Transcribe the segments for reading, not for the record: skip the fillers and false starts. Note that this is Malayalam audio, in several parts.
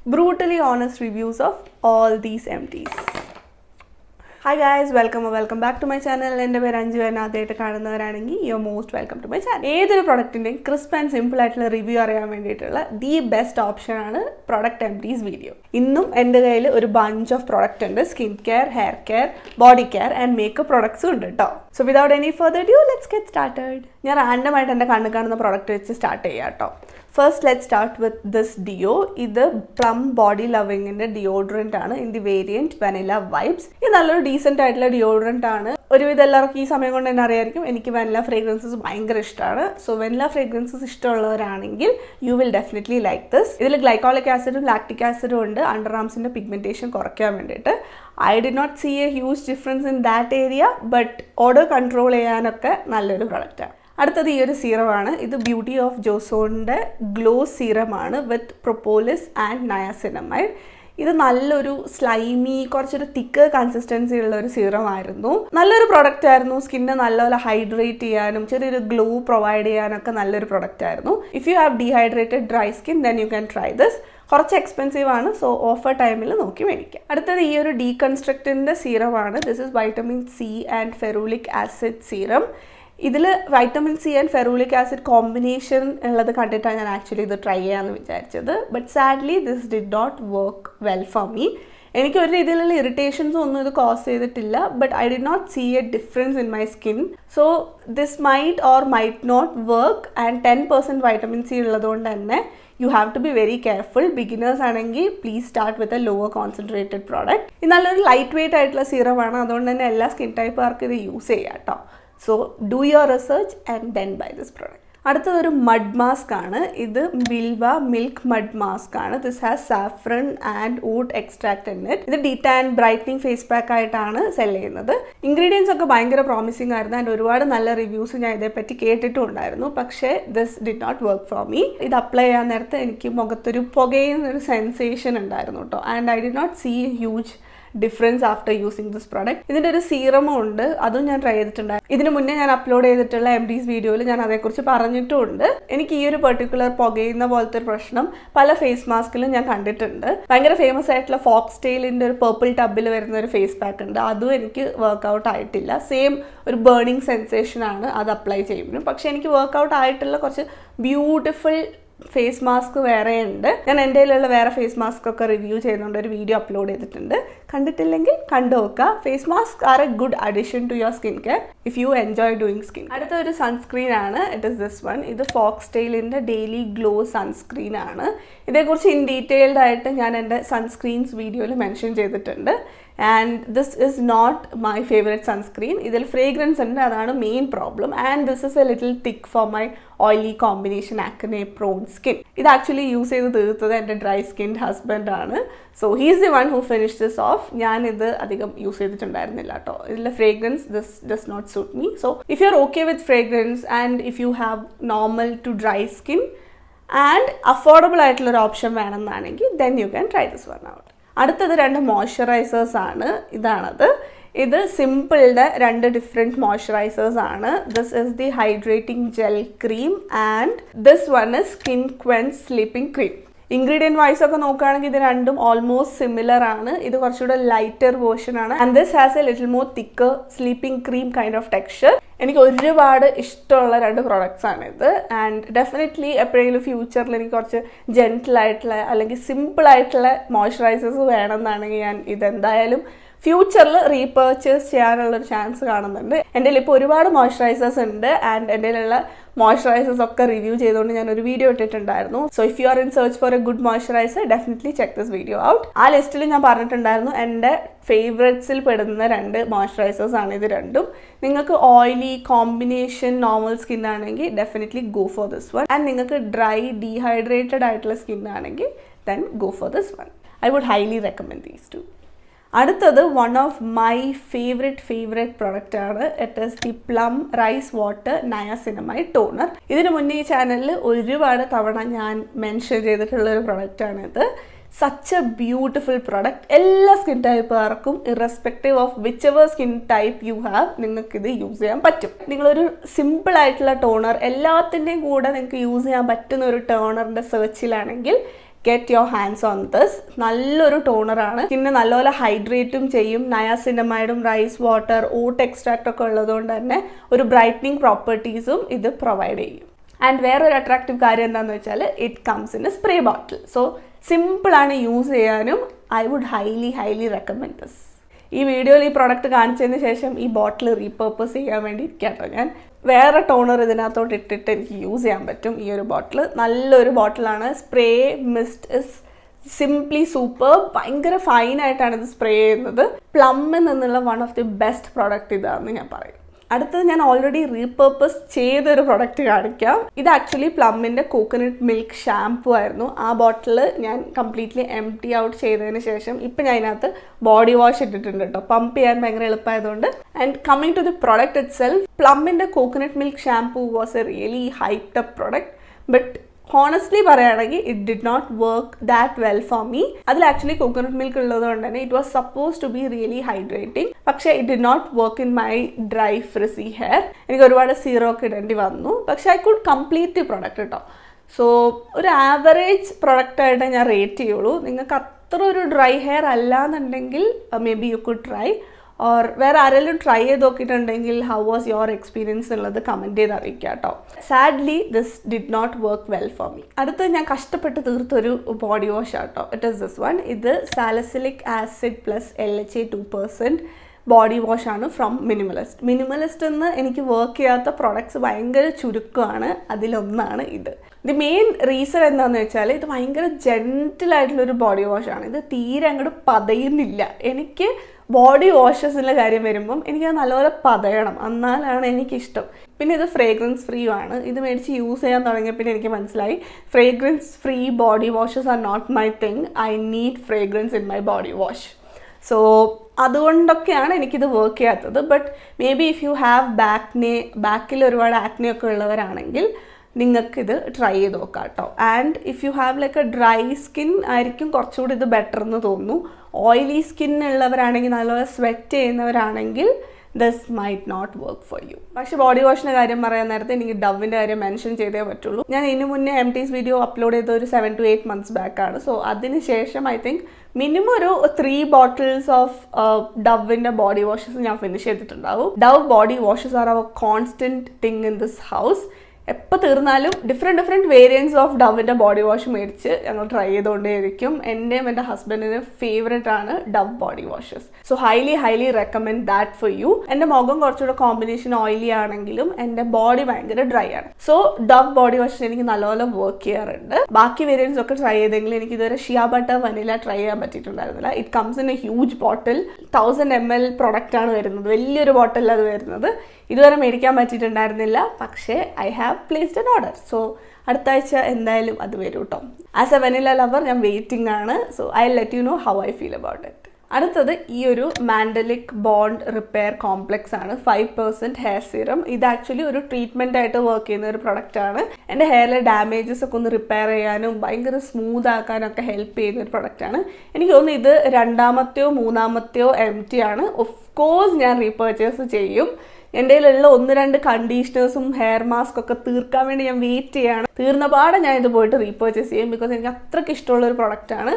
brutally honest reviews of all these empties. Hi guys, welcome back to my channel. എൻ്റെ പേര് അഞ്ജു. എന്നെ ആദ്യമായിട്ട് കാണുന്നവരാണെങ്കിൽ you are most welcome to my channel. ഏതൊരു പ്രൊഡക്റ്റിൻ്റെയും ക്രിസ്പ് ആൻഡ് സിമ്പിൾ ആയിട്ടുള്ള റിവ്യൂ അറിയാൻ വേണ്ടിയിട്ടുള്ള ദി ബെസ്റ്റ് ഓപ്ഷനാണ് പ്രൊഡക്റ്റ് എംപ്റ്റീസ് വീഡിയോ. ഇന്നും എൻ്റെ കയ്യിൽ ഒരു ബഞ്ച് ഓഫ് പ്രൊഡക്റ്റ് ഉണ്ട്. Skin care, hair care, body care and makeup പ്രൊഡക്ട്സും ഉണ്ട് കേട്ടോ. So without any further due let's get started. ഞാൻ റാൻഡമായിട്ട് എൻ്റെ കണ്ണ് കാണുന്ന പ്രൊഡക്റ്റ് വെച്ച് സ്റ്റാർട്ട് ചെയ്യാം കേട്ടോ. First let start with this deo. ഇത് പ്ലം ബോഡി ലവിങ്ങിൻ്റെ ഡിയോഡ്രൻ്റ് ആണ് in the variant vanilla vibes. ഇത് നല്ലൊരു ഡീസെൻ്റ് ആയിട്ടുള്ള ഡിയോഡ്രൻ്റ് ആണ്. ഒരുവിധം എല്ലാവർക്കും ഈ സമയം കൊണ്ട് തന്നെ അറിയായിരിക്കും എനിക്ക് വെനില ഫ്രേഗ്രൻസസ് ഭയങ്കര ഇഷ്ടമാണ്. സോ വെനില ഫ്രേഗ്രൻസസ് ഇഷ്ടമുള്ളവരാണെങ്കിൽ you will definitely like this. ഇതിൽ ഗ്ലൈക്കോളിക് ആസിഡും ലാക്റ്റിക് ആസിഡും ഉണ്ട് അണ്ടർ ആംസിൻ്റെ പിഗ്മെൻറ്റേഷൻ കുറയ്ക്കാൻ വേണ്ടിയിട്ട്. I did not see a huge difference in that area, but odour control ചെയ്യാനൊക്കെ നല്ലൊരു പ്രൊഡക്റ്റാണ്. അടുത്തത് ഈ ഒരു സീറമാണ്. ഇത് ബ്യൂട്ടി ഓഫ് ജോസോണിൻ്റെ ഗ്ലോ സീറമാണ് വിത്ത് പ്രൊപ്പോളിസ് ആൻഡ് നയാസിനമൈഡ്. ഇത് നല്ലൊരു സ്ലൈമി, കുറച്ചൊരു തിക്ക് കൺസിസ്റ്റൻസി ഉള്ള ഒരു സീറമായിരുന്നു. നല്ലൊരു പ്രൊഡക്റ്റ് ആയിരുന്നു. സ്കിന്നെ നല്ലപോലെ ഹൈഡ്രേറ്റ് ചെയ്യാനും ചെറിയൊരു ഗ്ലോ പ്രൊവൈഡ് ചെയ്യാനൊക്കെ നല്ലൊരു പ്രൊഡക്റ്റ് ആയിരുന്നു. If you have dehydrated dry skin then you can try this. കുറച്ച് എക്സ്പെൻസീവ് ആണ്, സോ ഓഫർ ടൈമിൽ നോക്കി മേടിക്കാം. അടുത്തത് ഈ ഒരു ഡീകൺസ്ട്രക്റ്റിൻ്റെ സീറമാണ്. This is vitamin C and ferulic acid serum. ഇതിൽ vitamin C and ferulic acid combination ഉള്ളത് കണ്ടിട്ടാണ് ഞാൻ ആക്ച്വലി ഇത് ട്രൈ ചെയ്യാമെന്ന് വിചാരിച്ചത്. But sadly this did not work well for me. എനിക്ക് ഒരു രീതിയിലുള്ള ഇറിറ്റേഷൻസ് ഒന്നും ഇത് കോസ് ചെയ്തിട്ടില്ല, but I did not see a difference in my skin. So this might or might not work. And 10% vitamin C ഉള്ളതുകൊണ്ട് തന്നെ you have to be very careful. Beginners ആണെങ്കിൽ please start with a lower concentrated product. ഇത് നല്ലൊരു ലൈറ്റ് വെയ്റ്റ് ആയിട്ടുള്ള സീറമാണ്, അതുകൊണ്ട് തന്നെ എല്ലാ സ്കിൻ ടൈപ്പുകാർക്കും ഇത് യൂസ് ചെയ്യാം കേട്ടോ. So do your research and then buy this product. അടുത്തതൊരു മഡ് മാസ്ക് ആണ്. ഇത് ബിൽവ മിൽക്ക് മഡ് മാസ്ക് ആണ്. This has saffron and oat extract in it. ഇത് ഡീറ്റാൻ ബ്രൈറ്റനിങ് ഫേസ് പാക്ക് ആയിട്ടാണ് സെൽ ചെയ്യുന്നത്. ഇൻഗ്രീഡിയൻസ് ഒക്കെ ഭയങ്കര പ്രോമിസിംഗ് ആയിരുന്നു ആൻഡ് ഒരുപാട് നല്ല റിവ്യൂസ് ഞാൻ ഇതേപ്പറ്റി കേട്ടിട്ടും ഉണ്ടായിരുന്നു. പക്ഷേ this did not work for me. ഇത് അപ്ലൈ ചെയ്യാൻ നേരത്ത് എനിക്ക് മുഖത്തൊരു പുകയുന്നൊരു സെൻസേഷൻ ഉണ്ടായിരുന്നു കേട്ടോ. And I did not see a huge difference after using this product. ഇതിൻ്റെ ഒരു സീറമും ഉണ്ട്, അതും ഞാൻ ട്രൈ ചെയ്തിട്ടുണ്ടായിരുന്നു. ഇതിന് മുന്നേ ഞാൻ അപ്ലോഡ് ചെയ്തിട്ടുള്ള എംഡീസ് വീഡിയോയിൽ ഞാൻ അതേക്കുറിച്ച് പറഞ്ഞിട്ടുമുണ്ട്. എനിക്ക് ഈ ഒരു പെർട്ടിക്കുലർ പുകയുന്ന പോലത്തെ ഒരു പ്രശ്നം പല ഫേസ് മാസ്കിലും ഞാൻ കണ്ടിട്ടുണ്ട്. ഭയങ്കര ഫേമസ് ആയിട്ടുള്ള ഫോക്സ് ടെയിലിൻ്റെ ഒരു പേർപ്പിൾ ടബിൽ വരുന്ന ഒരു ഫേസ് പാക്ക് ഉണ്ട്, അതും എനിക്ക് വർക്കൗട്ട് ആയിട്ടില്ല. സെയിം ഒരു ബേണിംഗ് സെൻസേഷൻ ആണ് അത് അപ്ലൈ ചെയ്യുമ്പോഴും. പക്ഷേ എനിക്ക് വർക്കൗട്ട് ആയിട്ടുള്ള കുറച്ച് ബ്യൂട്ടിഫുൾ ഫേസ് മാസ്ക് വേറെ ഉണ്ട്. ഞാൻ എൻ്റെ കയ്യിലുള്ള വേറെ ഫേസ് മാസ്ക് ഒക്കെ റിവ്യൂ ചെയ്യുന്നുണ്ട്, ഒരു വീഡിയോ അപ്ലോഡ് ചെയ്തിട്ടുണ്ട്. കണ്ടിട്ടില്ലെങ്കിൽ കണ്ടു നോക്കുക. Face mask are a good addition to your skin care if you enjoy doing skin. അടുത്ത ഒരു സൺസ്ക്രീൻ ആണ്. It is this one. ഇത് ഫോക്സ് ടെയിലിൻ്റെ ഡെയിലി ഗ്ലോ സൺസ്ക്രീൻ ആണ്. ഇതേക്കുറിച്ച് ഇൻ ഡീറ്റെയിൽഡ് ആയിട്ട് ഞാൻ എൻ്റെ സൺസ്ക്രീൻസ് വീഡിയോയിൽ മെൻഷൻ ചെയ്തിട്ടുണ്ട്. And this is not my favourite sunscreen. ഇതിൽ ഫ്രേഗ്രൻസ് ഉണ്ട്, അതാണ് main problem. And this is a little thick for my oily combination acne prone skin. ഇത് ആക്ച്വലി യൂസ് ചെയ്ത് തീർത്തത് എൻ്റെ ഡ്രൈ സ്കിൻ ഹസ്ബൻഡ് ആണ്. So he's the one who finish this off. ഞാനിത് അധികം യൂസ് ചെയ്തിട്ടുണ്ടായിരുന്നില്ല കേട്ടോ. ഇതിലെ fragrance this does not suit me. So if you are okay with fragrance and if you have normal to dry skin and affordable ആയിട്ടുള്ളൊരു ഓപ്ഷൻ വേണമെന്നാണെങ്കിൽ then you can try this one out. അടുത്തത് 2 മോയ്സ്ചറൈസേഴ്സ് ആണ്. ഇതാണത്. ഇത് സിമ്പിളുടെ 2 ഡിഫറെൻറ്റ് മോയ്സ്ചറൈസേഴ്സ് ആണ്. This is the hydrating gel cream and this one is skin quench sleeping cream. Ingredient wise ഒക്കെ നോക്കുകയാണെങ്കിൽ ഇത് രണ്ടും ഓൾമോസ്റ്റ് സിമിലർ ആണ്. ഇത് കുറച്ചുകൂടെ ലൈറ്റർ വേർഷൻ ആണ്. And this has a little more thicker sleeping cream kind of texture. എനിക്ക് ഒരുപാട് ഇഷ്ടമുള്ള 2 പ്രോഡക്റ്റ്സ് ആണിത്. ആൻഡ് ഡെഫിനറ്റ്ലി എപ്പോഴെങ്കിലും ഫ്യൂച്ചറിൽ എനിക്ക് കുറച്ച് ജെൻറ്റിലായിട്ടുള്ള അല്ലെങ്കിൽ സിമ്പിളായിട്ടുള്ള മോയ്സ്ചറൈസേഴ്സ് വേണമെന്നാണെങ്കിൽ ഞാൻ ഇതെന്തായാലും ഫ്യൂച്ചറിൽ റീപർച്ചേസ് ചെയ്യാനുള്ളൊരു ചാൻസ് കാണുന്നുണ്ട്. എൻ്റെ കയ്യിൽ ഇപ്പോൾ ഒരുപാട് മോയ്സ്ചറൈസേഴ്സ് ഉണ്ട് ആൻഡ് എൻ്റെ കയ്യിലുള്ള മോയ്സ്ചറൈസേഴ്സ് ഒക്കെ റിവ്യൂ ചെയ്തുകൊണ്ട് ഞാൻ ഒരു വീഡിയോ ഇട്ടിട്ടുണ്ടായിരുന്നു. So if you are in search for A good moisturiser definitely check this video out. ആ ലിസ്റ്റിൽ ഞാൻ പറഞ്ഞിട്ടുണ്ടായിരുന്നു എൻ്റെ ഫേവറേറ്റ്സിൽ പെടുന്ന 2 മോയ്സ്ചറൈസേഴ്സ് ആണ് ഇത് രണ്ടും. നിങ്ങൾക്ക് ഓയിലി കോമ്പിനേഷൻ നോർമൽ സ്കിൻ ആണെങ്കിൽ definitely go for this one. And നിങ്ങൾക്ക് ഡ്രൈ ഡീഹൈഡ്രേറ്റഡ് ആയിട്ടുള്ള സ്കിൻ ആണെങ്കിൽ then go for this one. I would highly recommend these 2. അടുത്തത് one of my favourite product ആണ്. It is the plum rice water niacinamide toner. ഇതിന് മുന്നേ ഈ ചാനലിൽ ഒരുപാട് തവണ ഞാൻ മെൻഷൻ ചെയ്തിട്ടുള്ള ഒരു പ്രൊഡക്റ്റാണ് ഇത്. Such a beautiful product. എല്ലാ സ്കിൻ ടൈപ്പുകാർക്കും irrespective of which ever skin type you have നിങ്ങൾക്കിത് യൂസ് ചെയ്യാൻ പറ്റും. നിങ്ങളൊരു സിമ്പിൾ ആയിട്ടുള്ള ടോണർ എല്ലാത്തിൻ്റെയും കൂടെ നിങ്ങൾക്ക് യൂസ് ചെയ്യാൻ പറ്റുന്ന ഒരു ടോണറിൻ്റെ സെർച്ചിലാണെങ്കിൽ get your hands on this. നല്ലൊരു ടോണറാണ്, പിന്നെ നല്ലപോലെ ഹൈഡ്രേറ്റും ചെയ്യും. നയാസിനമൈഡും റൈസ് വാട്ടർ ഓട്ട് എക്സ്ട്രാക്റ്റ് ഒക്കെ ഉള്ളതുകൊണ്ട് തന്നെ ഒരു ബ്രൈറ്റനിങ് പ്രോപ്പർട്ടീസും ഇത് പ്രൊവൈഡ് ചെയ്യും. ആൻഡ് വേറൊരു അട്രാക്റ്റീവ് കാര്യം എന്താണെന്ന് വെച്ചാൽ it comes in a spray bottle. So സിമ്പിളാണ് യൂസ് ചെയ്യാനും. I would highly recommend this. ഈ വീഡിയോയിൽ ഈ പ്രോഡക്റ്റ് കാണിച്ചതിന് ശേഷം ഈ ബോട്ടിൽ റീപർപ്പസ് ചെയ്യാൻ വേണ്ടി ഇരിക്കാട്ടോ ഞാൻ. വേറെ ടോണർ ഇതിനകത്തോട്ട് ഇട്ടിട്ട് എനിക്ക് യൂസ് ചെയ്യാൻ പറ്റും. ഈ ഒരു ബോട്ടിൽ നല്ലൊരു ബോട്ടിലാണ്. Spray mist is simply super. ഭയങ്കര ഫൈനായിട്ടാണ് ഇത് സ്പ്രേ ചെയ്യുന്നത്. പ്ലമ്മിൽ നിന്നുള്ള one of the best product ഇതാണെന്ന് ഞാൻ പറയും. അടുത്തത് ഞാൻ ഓൾറെഡി റീപർപ്പസ് ചെയ്തൊരു പ്രൊഡക്റ്റ് കാണിക്കാം. ഇത് ആക്ച്വലി പ്ലമ്മിൻ്റെ കോക്കനട്ട് മിൽക്ക് ഷാംപൂ ആയിരുന്നു. ആ ബോട്ടിൽ ഞാൻ കംപ്ലീറ്റ്ലി എംപ്റ്റി ഔട്ട് ചെയ്തതിന് ശേഷം ഇപ്പം ഞാൻ അതിനകത്ത് ബോഡി വാഷ് ഇട്ടിട്ടുണ്ട് കേട്ടോ, പമ്പ് ചെയ്യാൻ ഭയങ്കര എളുപ്പമായതുകൊണ്ട്. And coming to the product itself, പ്ലമ്മിൻ്റെ coconut milk shampoo was a really hyped up product. But honestly പറയുകയാണെങ്കിൽ it did not work that well for me. അതിൽ ആക്ച്വലി കോക്കനട്ട് മിൽക്ക് ഉള്ളത് കൊണ്ട് തന്നെ it was suppose to be really hydrating. പക്ഷേ it did not work in my dry frizzy hair. എനിക്ക് ഒരുപാട് സീറോ ഒക്കെ ഇടേണ്ടി വന്നു. പക്ഷേ I could complete the product കേട്ടോ. സോ ഒരു ആവറേജ് പ്രൊഡക്റ്റായിട്ട് ഞാൻ റേറ്റ് ചെയ്യുള്ളൂ. നിങ്ങൾക്ക് അത്ര ഒരു ഡ്രൈ ഹെയർ അല്ലാന്നുണ്ടെങ്കിൽ maybe you could try. Or വേറെ ആരെങ്കിലും ട്രൈ ചെയ്ത് നോക്കിയിട്ടുണ്ടെങ്കിൽ ഹൗ വാസ് യുവർ എക്സ്പീരിയൻസ് ഉള്ളത് കമൻറ്റ് ചെയ്ത് അറിയിക്കുക കേട്ടോ. Sadly this did not work well for me. അടുത്ത് ഞാൻ കഷ്ടപ്പെട്ട് തീർത്തൊരു ബോഡി വാഷ് ആട്ടോ. It is this one. ഇത് salicylic acid plus LHA 2% body വാഷാണ് ഫ്രം മിനിമലിസ്റ്റ്. മിനിമലിസ്റ്റ് എന്ന് എനിക്ക് വർക്ക് ചെയ്യാത്ത പ്രോഡക്ട്സ് ഭയങ്കര ചുരുക്കമാണ്. അതിലൊന്നാണ് ഇത്. ദി മെയിൻ റീസൺ എന്താണെന്ന് വെച്ചാൽ ഇത് ഭയങ്കര ജെൻറ്റിലായിട്ടുള്ളൊരു ബോഡി വാഷാണ്. ഇത് തീരെ അങ്ങോട്ട് പതയുന്നില്ല. എനിക്ക് ബോഡി വാഷസിൻ്റെ കാര്യം വരുമ്പം എനിക്കത് നല്ലപോലെ പതയണം, എന്നാലാണ് എനിക്കിഷ്ടം. പിന്നെ ഇത് ഫ്രേഗ്രൻസ് ഫ്രീ ആണ്. ഇത് മേടിച്ച് യൂസ് ചെയ്യാൻ തുടങ്ങിയ പിന്നെ എനിക്ക് മനസ്സിലായി fragrance free body washes are not my thing. I need fragrance in my body wash. So അതുകൊണ്ടൊക്കെയാണ് എനിക്കിത് വർക്ക് ചെയ്യാത്തത്. But maybe if you have ബാക്കിൽ ഒരുപാട് ആക്നെയൊക്കെ ഉള്ളവരാണെങ്കിൽ നിങ്ങൾക്കിത് ട്രൈ ചെയ്ത് നോക്കാം കേട്ടോ. And if you have like a dry skin ആയിരിക്കും കുറച്ചുകൂടി ഇത് ബെറ്റർ എന്ന് തോന്നുന്നു. ഓയിലി സ്കിൻ ഉള്ളവരാണെങ്കിൽ നല്ലപോലെ സ്വെറ്റ് ചെയ്യുന്നവരാണെങ്കിൽ this might not work for you. പക്ഷേ ബോഡി വാഷിൻ്റെ കാര്യം പറയാൻ നേരത്തെ എനിക്ക് ഡവിൻ്റെ കാര്യം മെൻഷൻ ചെയ്തേ പറ്റുള്ളൂ. ഞാൻ ഇതിനു മുന്നേ MT's വീഡിയോ അപ്ലോഡ് ചെയ്ത ഒരു 7 to 8 months ബാക്കാണ്. സോ അതിന് ശേഷം ഐ തിങ്ക് മിനിമം ഒരു 3 bottles ഓഫ് ഡവിൻ്റെ ബോഡി വാഷസ് ഞാൻ ഫിനിഷ് ചെയ്തിട്ടുണ്ടാവും. Dove body washes are our constant thing in this house. എപ്പോൾ തീർന്നാലും ഡിഫറെൻറ്റ് വേരിയൻറ്റ്സ് ഓഫ് ഡവിൻ്റെ ബോഡി വാഷ് മേടിച്ച് ഞങ്ങൾ ട്രൈ ചെയ്തുകൊണ്ടേയിരിക്കും. എൻ്റെയും എൻ്റെ ഹസ്ബൻഡിന് ഫേവറേറ്റ് ആണ് Dove body washes. So highly recommend that for you. എൻ്റെ മുഖം കുറച്ചുകൂടെ കോമ്പിനേഷൻ ഓയിലി ആണെങ്കിലും എൻ്റെ ബോഡി ഭയങ്കര ഡ്രൈ ആണ്. സോ ഡവ് ബോഡി വാഷ് എനിക്ക് നല്ലപോലെ വർക്ക് ചെയ്യാറുണ്ട്. ബാക്കി വേരിയൻറ്റ്സ് ഒക്കെ ട്രൈ ചെയ്തെങ്കിലും എനിക്ക് ഇതുവരെ ഷിയ ബട്ടർ വനില ട്രൈ ചെയ്യാൻ പറ്റിയിട്ടുണ്ടായിരുന്നില്ല. It comes in a huge bottle. 1000 ml പ്രൊഡക്റ്റാണ് വരുന്നത്. വലിയൊരു ബോട്ടിലാണ് അത് വരുന്നത്. ഇതുവരെ മേടിക്കാൻ പറ്റിയിട്ടുണ്ടായിരുന്നില്ല. പക്ഷേ I have placed an order. So അടുത്ത ആഴ്ച എന്തായാലും അത് വരും കേട്ടോ. ആസ് എ വെനില ലവർ ഞാൻ വെയിറ്റിംഗ് ആണ്. So I let you know how I feel about it. അടുത്തത് ഈ ഒരു മാൻഡലിക് ബോണ്ട് റിപ്പയർ കോംപ്ലെക്സ് ആണ്. 5% ഹെയർ സീറം. ഇത് ആക്ച്വലി ഒരു ട്രീറ്റ്മെൻ്റ് ആയിട്ട് വർക്ക് ചെയ്യുന്ന ഒരു പ്രൊഡക്റ്റ് ആണ്. എൻ്റെ ഹെയറിലെ ഡാമേജസ് ഒക്കെ ഒന്ന് റിപ്പയർ ചെയ്യാനും ഭയങ്കര സ്മൂത്ത് ആക്കാനും ഒക്കെ ഹെൽപ്പ് ചെയ്യുന്ന ഒരു പ്രൊഡക്റ്റ് ആണ്. എനിക്ക് തോന്നുന്നു ഇത് 2ാമത്തെയോ 3ാമത്തെയോ MT ആണ്. ഓഫ് കോഴ്സ് ഞാൻ റീപർച്ചേസ് ചെയ്യും. എൻ്റെ കയ്യിലുള്ള 1-2 കണ്ടീഷണേഴ്സും ഹെയർ മാസ്ക് ഒക്കെ തീർക്കാൻ വേണ്ടി ഞാൻ വെയിറ്റ് ചെയ്യാണ്. തീർന്ന പാടെ ഞാൻ ഇത് പോയിട്ട് റീപർച്ചേസ് ചെയ്യും. ബിക്കോസ് എനിക്ക് അത്രയ്ക്ക് ഇഷ്ടമുള്ളൊരു പ്രൊഡക്റ്റാണ്.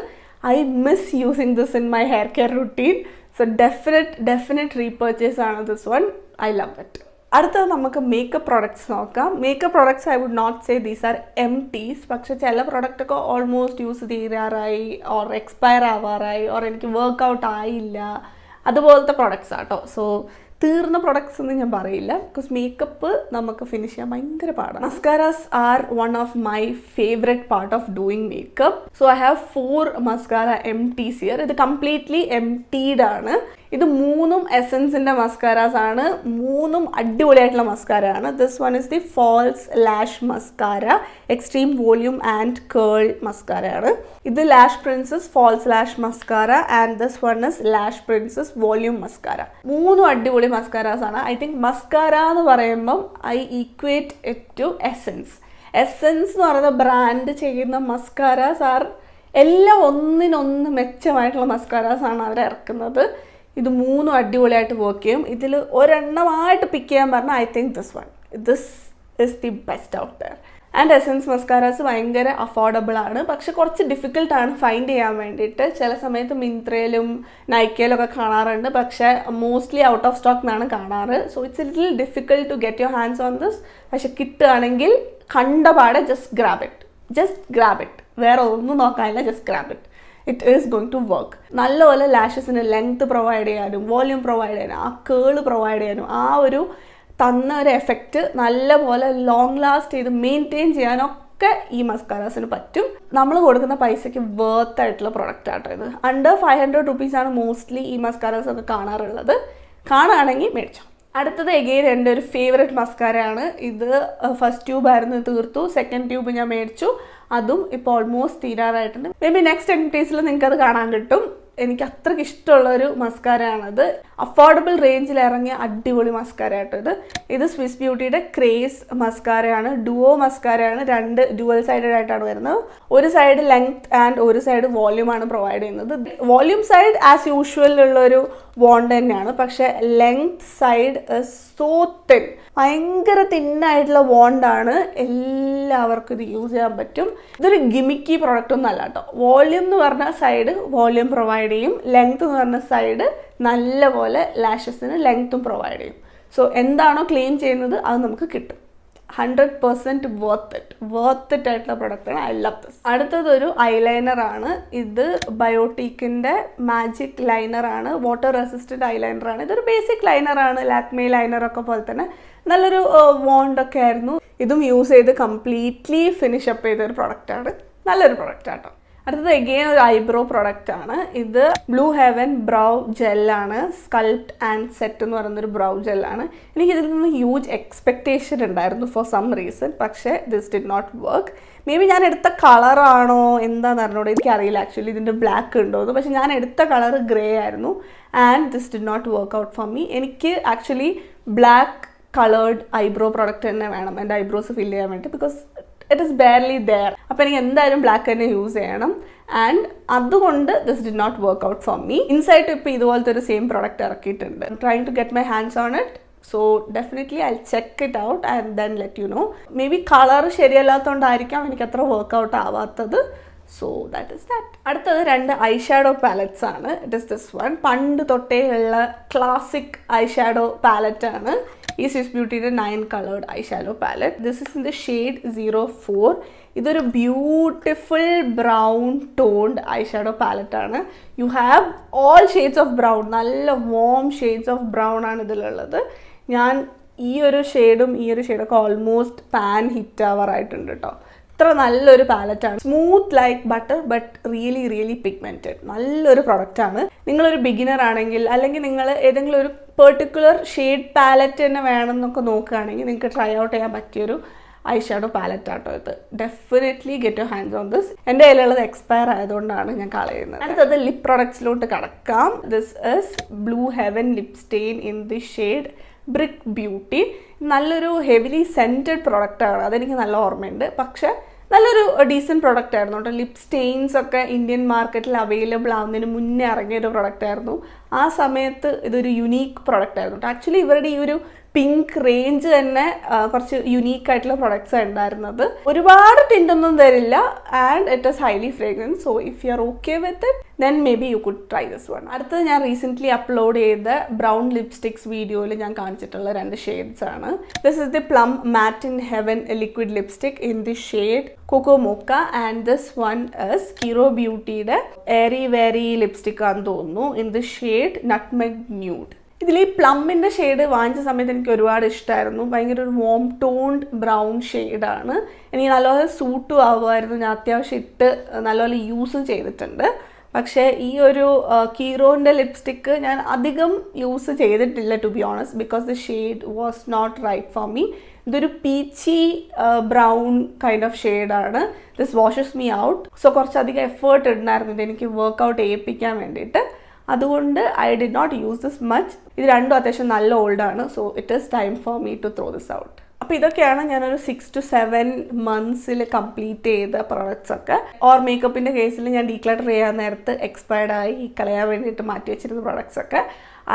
I miss using this in my hair care routine. So definite repurchase ആണ് this one. I love it. അടുത്തത് നമുക്ക് മേക്കപ്പ് പ്രോഡക്ട്സ് നോക്കാം. Makeup products I would not say these are MTs. പക്ഷേ ചില പ്രോഡക്റ്റൊക്കെ ഓൾമോസ്റ്റ് യൂസ് തീരാറായി ഓർ എക്സ്പയർ ആവാറായി ഓർ എനിക്ക് വർക്കൗട്ട് ആയില്ല, അതുപോലത്തെ പ്രോഡക്ട്സ് ആട്ടോ. സോ തീർന്ന പ്രൊഡക്ട്സ് എന്ന് ഞാൻ പറയില്ല. ബിക്കോസ് മേക്കപ്പ് നമുക്ക് ഫിനിഷ് ചെയ്യാൻ ഭയങ്കര പാടാണ്. Mascaras are one of my favourite part of doing makeup. So I have 4 mascara MTs here. ഇത് കംപ്ലീറ്റ്ലി എംറ്റീഡ് ആണ്. ഇത് 3ഉം എസൻസിൻ്റെ മസ്കാരാസ് ആണ്. 3ഉം അടിപൊളിയായിട്ടുള്ള മസ്കാര ആണ്. This one is the false lash mascara, extreme volume and curl mascara ആണ്. ഇത് lash princess false lash mascara and this one is lash princess volume mascara. 3ഉം അടിപൊളി മസ്കാരാസ് ആണ്. ഐ തിങ്ക് മസ്കാര എന്ന് പറയുമ്പം I equate it to Essence. Essence എന്ന് പറയുന്ന ബ്രാൻഡ് ചെയ്യുന്ന മസ്കാരാസ് ആർ എല്ലാം ഒന്നിനൊന്ന് മെച്ചമായിട്ടുള്ള മസ്കാരാസ് ആണ് അവർ ഇറക്കുന്നത്. ഇത് 3ഉം അടിപൊളിയായിട്ട് വർക്ക് ചെയ്യും. ഇതിൽ ഒരെണ്ണമായിട്ട് പിക്ക് ചെയ്യാൻ പറഞ്ഞാൽ I think this is the best out there. And Essence mascaras ഭയങ്കര അഫോർഡബിൾ ആണ്, പക്ഷെ കുറച്ച് ഡിഫിക്കൽട്ടാണ് ഫൈൻഡ് ചെയ്യാൻ വേണ്ടിയിട്ട്. ചില സമയത്ത് മിന്ത്രയിലും നൈക്കയിലും ഒക്കെ കാണാറുണ്ട്, പക്ഷേ മോസ്റ്റ്ലി ഔട്ട് ഓഫ് സ്റ്റോക്ക് എന്നാണ് കാണാറ്. So it's little difficult to get your hands on this. പക്ഷെ കിട്ടുകയാണെങ്കിൽ കണ്ടപാടെ ജസ്റ്റ് ഗ്രാബ് ഇറ്റ്, വേറെ ഒന്നും നോക്കാനില്ല, just grab it. It is going to work. നല്ലപോലെ ലാഷസിന് ലെങ്ത് പ്രൊവൈഡ് ചെയ്യാനും വോള്യൂം പ്രൊവൈഡ് ചെയ്യാനും ആ കേള് പ്രൊവൈഡ് ചെയ്യാനും ആ ഒരു തന്ന ഒരു എഫക്റ്റ് നല്ലപോലെ ലോങ് ലാസ്റ്റ് ചെയ്ത് മെയിൻറ്റെയിൻ ചെയ്യാനൊക്കെ ഈ മസ്കാരാസിന് പറ്റും. നമ്മൾ കൊടുക്കുന്ന പൈസയ്ക്ക് വർത്ത് ആയിട്ടുള്ള പ്രൊഡക്റ്റ് ആട്ടോ ഇത്. അണ്ടർ 500 റുപ്പീസാണ് മോസ്റ്റ്ലി ഈ മസ്കാരാസ് ഒക്കെ കാണാറുള്ളത്. കാണുകയാണെങ്കിൽ മേടിച്ചോ. അടുത്തത് എഗെയിൻ എൻ്റെ ഒരു ഫേവറേറ്റ് മസ്കാരയാണ്. ഇത് ഫസ്റ്റ് ട്യൂബ് ആയിരുന്നു, തീർത്തു. സെക്കൻഡ് ട്യൂബ് ഞാൻ മേടിച്ചു, അതും ഇപ്പോൾ ഓൾമോസ്റ്റ് തീരാറായിട്ടുണ്ട്. മേ ബി നെക്സ്റ്റ് എൻപീസിൽ നിങ്ങൾക്ക് അത് കാണാൻ കിട്ടും. എനിക്ക് അത്രയ്ക്ക് ഇഷ്ടമുള്ളൊരു മസ്കാരയാണത്. അഫോർഡബിൾ റേഞ്ചിൽ ഇറങ്ങിയ അടിപൊളി മസ്കാര ആട്ടോ ഇത് സ്വിസ് ബ്യൂട്ടിയുടെ ക്രേസ് മസ്കാരയാണ്. ഡുവോ മസ്കാരയാണ്. 2 ഡുവൽ സൈഡഡ് ആയിട്ടാണ് വരുന്നത്. ഒരു സൈഡ് ലെങ്ത് ആൻഡ് ഒരു സൈഡ് വോള്യൂം ആണ് പ്രൊവൈഡ് ചെയ്യുന്നത്. വോള്യൂം സൈഡ് ആസ് യൂഷ്വൽ ഉള്ളൊരു വോണ്ട് തന്നെയാണ്, പക്ഷെ ലെങ്ത് സൈഡ് സോ തിൻ, ഭയങ്കര തിന്നായിട്ടുള്ള വോണ്ടാണ്. എല്ലാവർക്കും ഇത് യൂസ് ചെയ്യാൻ പറ്റും. ഇതൊരു ഗിമിക്കി പ്രോഡക്റ്റ് ഒന്നും അല്ല കേട്ടോ. വോള്യൂം എന്ന് പറഞ്ഞ സൈഡ് വോള്യൂം പ്രൊവൈഡ് ചെയ്യും, ലെങ്ത് എന്ന് പറഞ്ഞ സൈഡ് നല്ലപോലെ ലാഷസിന് ലെങ്ത്തും പ്രൊവൈഡ് ചെയ്യും. സോ എന്താണോ ക്ലെയിം ചെയ്യുന്നത് അത് നമുക്ക് കിട്ടും. 100% വർത്ത് ഇറ്റ് ആയിട്ടുള്ള പ്രൊഡക്റ്റാണ്. I love this. അടുത്തതൊരു ഐലൈനറാണ്. ഇത് ബയോട്ടിക്കിൻ്റെ മാജിക് ലൈനറാണ്. വാട്ടർ റെസിസ്റ്റൻറ്റ് ഐലൈനറാണ്. ഇതൊരു ബേസിക് ലൈനറാണ്, ലാക്മേ ലൈനറൊക്കെ പോലെ തന്നെ. നല്ലൊരു വോണ്ടൊക്കെ ആയിരുന്നു. ഇതും യൂസ് ചെയ്ത് കംപ്ലീറ്റ്ലി ഫിനിഷ് അപ്പ് ചെയ്തൊരു പ്രൊഡക്റ്റാണ്. നല്ലൊരു പ്രൊഡക്റ്റാട്ടോ. അടുത്തത് എഗെയിൻ ഒരു ഐബ്രോ പ്രൊഡക്റ്റ് ആണ്. ഇത് ബ്ലൂ ഹെവൻ ബ്രൗ ജെല്ലാണ്. സ്കൾപ്റ്റ് ആൻഡ് സെറ്റ് എന്ന് പറയുന്നൊരു ബ്രൗ ജെല്ലാണ്. എനിക്ക് ഇതിൽ നിന്ന് ഹ്യൂജ് എക്സ്പെക്റ്റേഷൻ ഉണ്ടായിരുന്നു ഫോർ സം റീസൺ, പക്ഷേ this did not work. Maybe ഞാൻ എടുത്ത കളറാണോ എന്താണെന്ന് അറിഞ്ഞോളൂ, എനിക്കറിയില്ല ആക്ച്വലി ഇതിൻ്റെ ബ്ലാക്ക് ഉണ്ടോയെന്ന്. പക്ഷേ ഞാൻ എടുത്ത കളർ ഗ്രേ ആയിരുന്നു and this did not work out for me. എനിക്ക് actually black coloured eyebrow product തന്നെ വേണം എൻ്റെ ഐബ്രോസ് ഫില്ല് ചെയ്യാൻ വേണ്ടി, because it is barely there. അപ്പോൾ എനിക്ക് എന്തായാലും ബ്ലാക്ക് തന്നെ യൂസ് ചെയ്യണം. ആൻഡ് അതുകൊണ്ട് this did not work out for me. Insight ഇപ്പോൾ ഇതുപോലത്തെ ഒരു സെയിം പ്രോഡക്റ്റ് ഇറക്കിയിട്ടുണ്ട്. Trying to get my hands on it. So definitely I check it out and then let you know. Maybe colour ശരിയല്ലാത്തതുകൊണ്ടായിരിക്കാം എനിക്ക് അത്ര വർക്കൗട്ട് ആവാത്തത്. So that is that. അടുത്തത് 2 ഐ ഷാഡോ പാലറ്റ്സ് ആണ്. It is this one. പണ്ട് തൊട്ടേ ഉള്ള ക്ലാസിക് ഐ ഷാഡോ പാലറ്റ് ആണ് ഈ സ്വിസ് ബ്യൂട്ടിയുടെ 9 coloured eye shadow palette. This is in the shade 04. ഇതൊരു beautiful brown toned eye shadow palette ആണ്. You have all shades of brown, നല്ല വോം ഷെയ്ഡ്സ് ഓഫ് ബ്രൗൺ ആണ് ഇതിലുള്ളത്. ഞാൻ ഈ ഒരു ഷെയ്ഡൊക്കെ ഓൾമോസ്റ്റ് പാൻ ഹിറ്റ് ആവാറായിട്ടുണ്ട് കേട്ടോ. ഇത്ര നല്ലൊരു പാലറ്റാണ്. Smooth like butter but really pigmented. നല്ലൊരു പ്രൊഡക്റ്റാണ്. നിങ്ങളൊരു ബിഗിനർ ആണെങ്കിൽ അല്ലെങ്കിൽ നിങ്ങൾ ഏതെങ്കിലും ഒരു പെർട്ടിക്കുലർ ഷെയ്ഡ് പാലറ്റ് തന്നെ വേണമെന്നൊക്കെ നോക്കുകയാണെങ്കിൽ നിങ്ങൾക്ക് ട്രൈ ഔട്ട് ചെയ്യാൻ പറ്റിയൊരു ഐ ഷാഡോ പാലറ്റ് ആട്ടോ ഇത്. Definitely get your hands on this. എൻ്റെ കയ്യിലുള്ളത് എക്സ്പയർ ആയതുകൊണ്ടാണ് ഞാൻ കളയുന്നത്. അടുത്തത് ലിപ് പ്രൊഡക്ട്സിലോട്ട് കടക്കാം. This is Blue Heaven lip stain in the shade brick beauty. നല്ലൊരു ഹെവിലി സെൻറ്റഡ് പ്രൊഡക്റ്റാണ്, അതെനിക്ക് നല്ല ഓർമ്മയുണ്ട്. പക്ഷേ നല്ലൊരു ഡീസൻറ്റ് പ്രൊഡക്റ്റ് ആയിരുന്നു കേട്ടോ. ലിപ് സ്റ്റെയിൻസ് ഒക്കെ ഇന്ത്യൻ മാർക്കറ്റിൽ അവൈലബിൾ ആവുന്നതിന് മുന്നേ ഇറങ്ങിയൊരു പ്രൊഡക്റ്റ് ആയിരുന്നു. ആ സമയത്ത് ഇതൊരു യുണീക്ക് പ്രൊഡക്റ്റ് ആയിരുന്നു കേട്ടോ. ആക്ച്വലി ഇവരുടെ ഈ ഒരു പിങ്ക് റേഞ്ച് തന്നെ കുറച്ച് യുണീക്ക് ആയിട്ടുള്ള പ്രൊഡക്ട്സ് ഉണ്ടായിരുന്നത്. ഒരുപാട് ടിൻ്റൊന്നും തരില്ല and it is highly fragrance. So if you are okay with it then maybe you could try this one. അടുത്തത് ഞാൻ റീസെൻ്റ്ലി അപ്ലോഡ് ചെയ്ത ബ്രൗൺ ലിപ്സ്റ്റിക്സ് വീഡിയോയിൽ ഞാൻ കാണിച്ചിട്ടുള്ള 2 ഷെയ്ഡ്സ് ആണ്. This is the plum matte in heaven liquid lipstick in the shade cocoa mocha and this one is Kiro ബ്യൂട്ടിയുടെ എയറി വെരി ലിപ്സ്റ്റിക് ആണെന്ന് തോന്നുന്നു in the shade nutmeg nude. ഇതിൽ ഈ പ്ലമ്മിൻ്റെ ഷെയ്ഡ് വാങ്ങിച്ച സമയത്ത് എനിക്ക് ഒരുപാട് ഇഷ്ടമായിരുന്നു. ഭയങ്കര ഒരു വോം ടോൺഡ് ബ്രൗൺ ഷെയ്ഡാണ്. എനിക്ക് നല്ലപോലെ സൂട്ടും ആവുമായിരുന്നു. ഞാൻ അത്യാവശ്യം ഇട്ട് നല്ലപോലെ യൂസും ചെയ്തിട്ടുണ്ട്. പക്ഷേ ഈ ഒരു കീറോൻ്റെ ലിപ്സ്റ്റിക്ക് ഞാൻ അധികം യൂസ് ചെയ്തിട്ടില്ല to be honest, because the shade was not right for me. ഇതൊരു പീച്ചി ബ്രൗൺ കൈൻഡ് ഓഫ് ഷെയ്ഡാണ്. This washes me out. So കുറച്ചധികം എഫേർട്ട് ഉണ്ടായിരുന്നു ഇതെനിക്ക് വർക്കൗട്ട് ചെയ്യിപ്പിക്കാൻ വേണ്ടിയിട്ട്. അതുകൊണ്ട് I did not use this much. ഇത് രണ്ടും അത്യാവശ്യം നല്ല ഓൾഡാണ്. So it is time for me to throw this out. അപ്പോൾ ഇതൊക്കെയാണ് ഞാനൊരു 6 to 7 months കംപ്ലീറ്റ് ചെയ്ത പ്രോഡക്റ്റ്സ് ഒക്കെ. ഓർ മേക്കപ്പിൻ്റെ കേസിൽ ഞാൻ ഡീക്ലട്ടർ ചെയ്യാൻ നേരത്ത് എക്സ്പയർഡ് ആയി കളയാൻ വേണ്ടിയിട്ട് മാറ്റി വെച്ചിരുന്ന പ്രോഡക്റ്റ്സ് ഒക്കെ.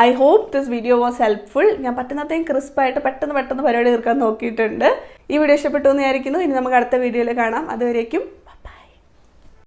I hope this video was helpful. ഞാൻ പറ്റുന്നത്രയും ക്രിസ്പായിട്ട് പെട്ടെന്ന് പരിപാടി തീർക്കാൻ നോക്കിയിട്ടുണ്ട്. ഈ വീഡിയോ ഇഷ്ടപ്പെട്ടു എന്ന് വിചാരിക്കുന്നു. ഇനി നമുക്ക് അടുത്ത വീഡിയോയിൽ കാണാം. അതുവരേക്കും